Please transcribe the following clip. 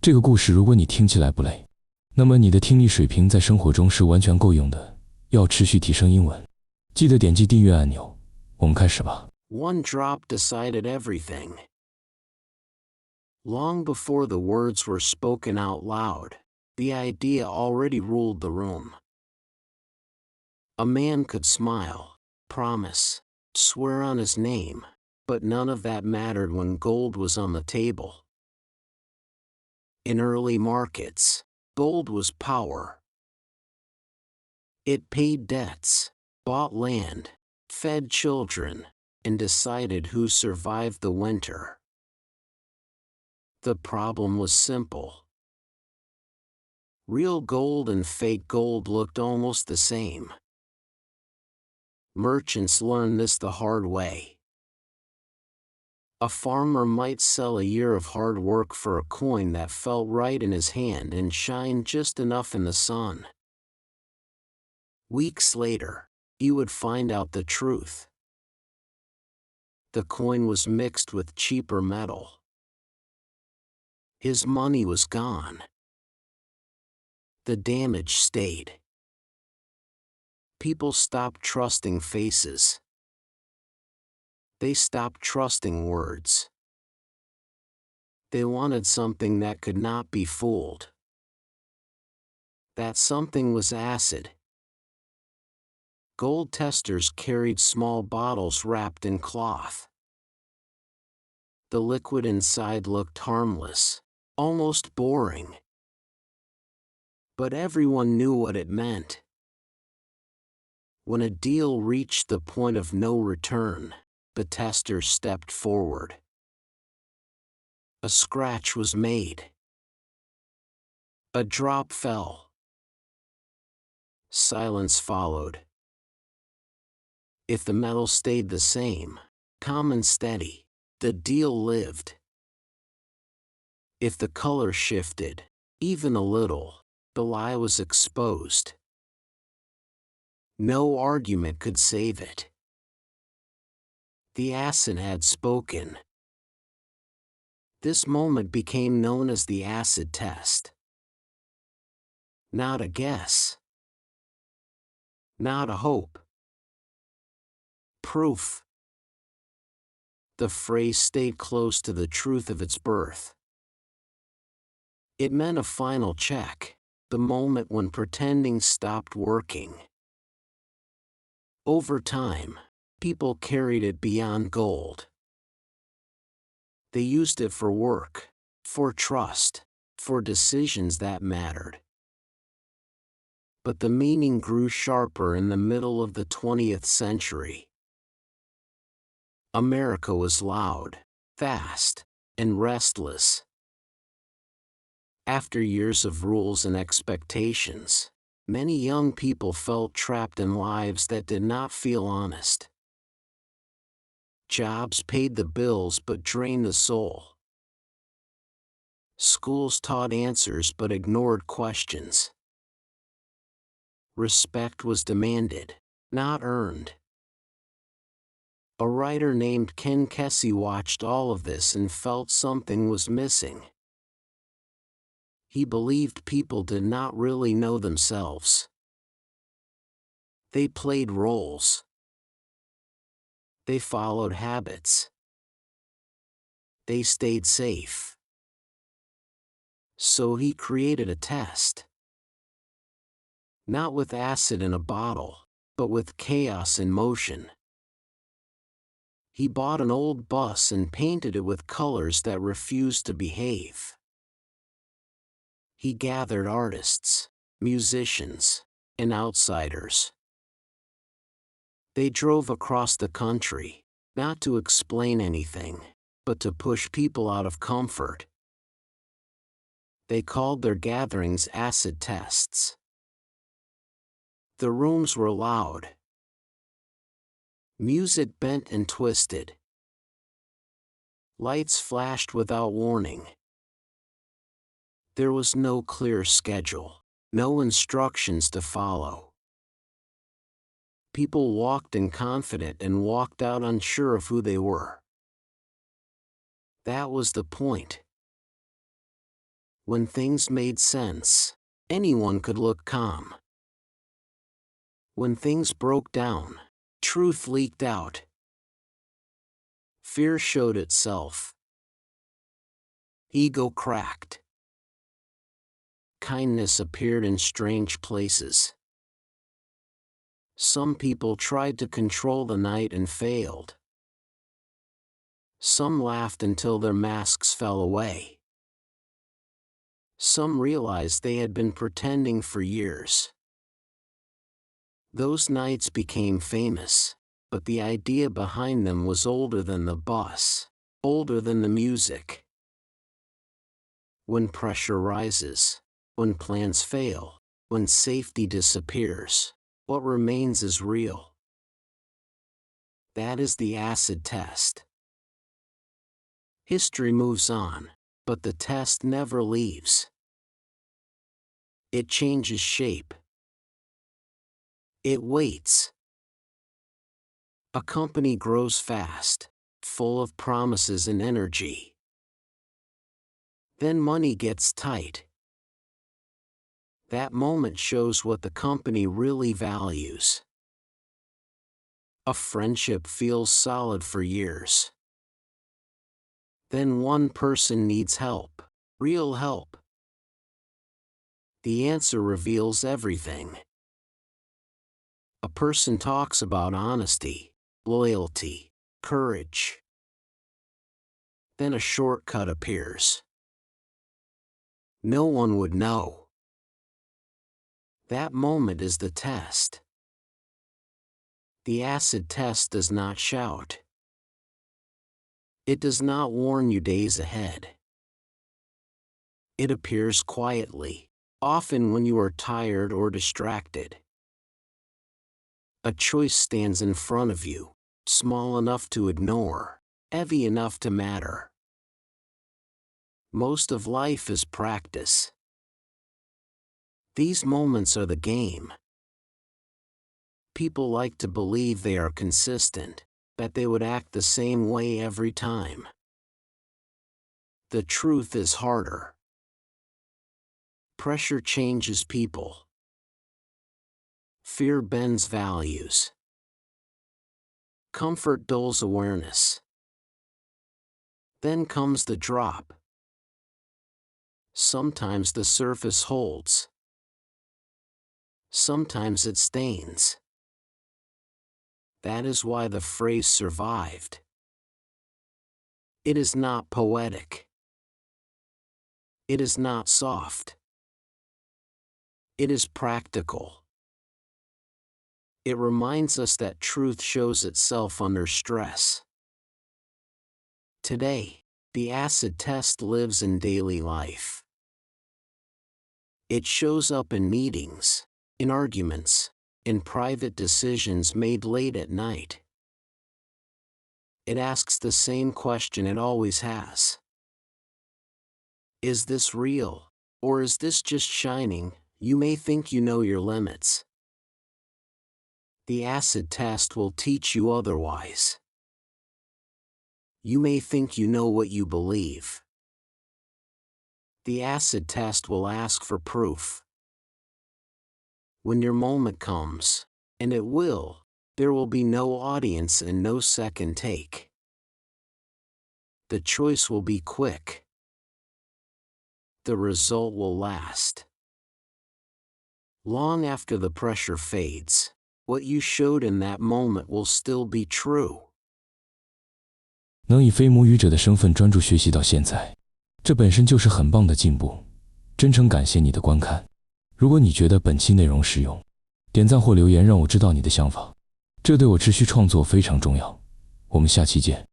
这个故事如果你听起来不累，那么你的听力水平在生活中是完全够用的。要持续提升英文，记得点击订阅按钮。我们开始吧。One drop decided everything. Long before the words were spoken out loud, the idea already ruled the room. A man could smile, promise, swear on his name, but none of that mattered when gold was on the table. In early markets, gold was power. It paid debts, bought land, fed children, and decided who survived the winter. The problem was simple. Real gold and fake gold looked almost the same. Merchants learned this the hard way. A farmer might sell a year of hard work for a coin that felt right in his hand and shined just enough in the sun. Weeks later, he would find out the truth. The coin was mixed with cheaper metal. His money was gone. The damage stayed. People stopped trusting faces. They stopped trusting words. They wanted something that could not be fooled. That something was acid. Gold testers carried small bottles wrapped in cloth. The liquid inside looked harmless, almost boring. But everyone knew what it meant. When a deal reached the point of no return, the tester stepped forward. A scratch was made. A drop fell. Silence followed. If the metal stayed the same, calm and steady, the deal lived. If the color shifted, even a little, the lie was exposed. No argument could save it. The acid had spoken. This moment became known as the acid test. Not a guess. Not a hope. Proof. The phrase stayed close to the truth of its birth. It meant a final check, the moment when pretending stopped working. Over time, people carried it beyond gold. They used it for work, for trust, for decisions that mattered. But the meaning grew sharper in the middle of the 20th century. America was loud, fast, and restless. After years of rules and expectations, many young people felt trapped in lives that did not feel honest. Jobs paid the bills but drained the soul. Schools taught answers but ignored questions. Respect was demanded, not earned. A writer named Ken Kesey watched all of this and felt something was missing. He believed people did not really know themselves. They played roles. They followed habits. They stayed safe. So he created a test. Not with acid in a bottle, but with chaos in motion. He bought an old bus and painted it with colors that refused to behave. He gathered artists, musicians, and outsiders. They drove across the country, not to explain anything, but to push people out of comfort. They called their gatherings acid tests. The rooms were loud. Music bent and twisted. Lights flashed without warning. There was no clear schedule, no instructions to follow. People walked in confident and walked out unsure of who they were. That was the point. When things made sense, anyone could look calm. When things broke down, truth leaked out. Fear showed itself. Ego cracked. Kindness appeared in strange places. Some people tried to control the night and failed. Some laughed until their masks fell away. Some realized they had been pretending for years. Those nights became famous, but the idea behind them was older than the bus, older than the music. When pressure rises, when plans fail, when safety disappears, what remains is real. That is the acid test. History moves on, but the test never leaves. It changes shape. It waits. A company grows fast, full of promises and energy. Then money gets tight. That moment shows what the company really values. A friendship feels solid for years. Then one person needs help, real help. The answer reveals everything. A person talks about honesty, loyalty, courage. Then a shortcut appears. No one would know. That moment is the test. The acid test does not shout. It does not warn you days ahead. It appears quietly, often when you are tired or distracted. A choice stands in front of you, small enough to ignore, heavy enough to matter. Most of life is practice. These moments are the game. People like to believe they are consistent, that they would act the same way every time. The truth is harder. Pressure changes people. Fear bends values. Comfort dulls awareness. Then comes the drop. Sometimes the surface holds. Sometimes it stains. That is why the phrase survived. It is not poetic. It is not soft. It is practical. It reminds us that truth shows itself under stress. Today, the acid test lives in daily life. It shows up in meetings, in arguments, in private decisions made late at night. It asks the same question it always has. Is this real, or is this just shining? You may think you know your limits. The acid test will teach you otherwise. You may think you know what you believe. The acid test will ask for proof. When your moment comes, and it will, there will be no audience and no second take. The choice will be quick. The result will last. Long after the pressure fades, what you showed in that moment will still be true. 能以非母语者的身份专注学习到现在，这本身就是很棒的进步。真诚感谢你的观看。如果你觉得本期内容实用，点赞或留言让我知道你的想法，这对我持续创作非常重要。我们下期见。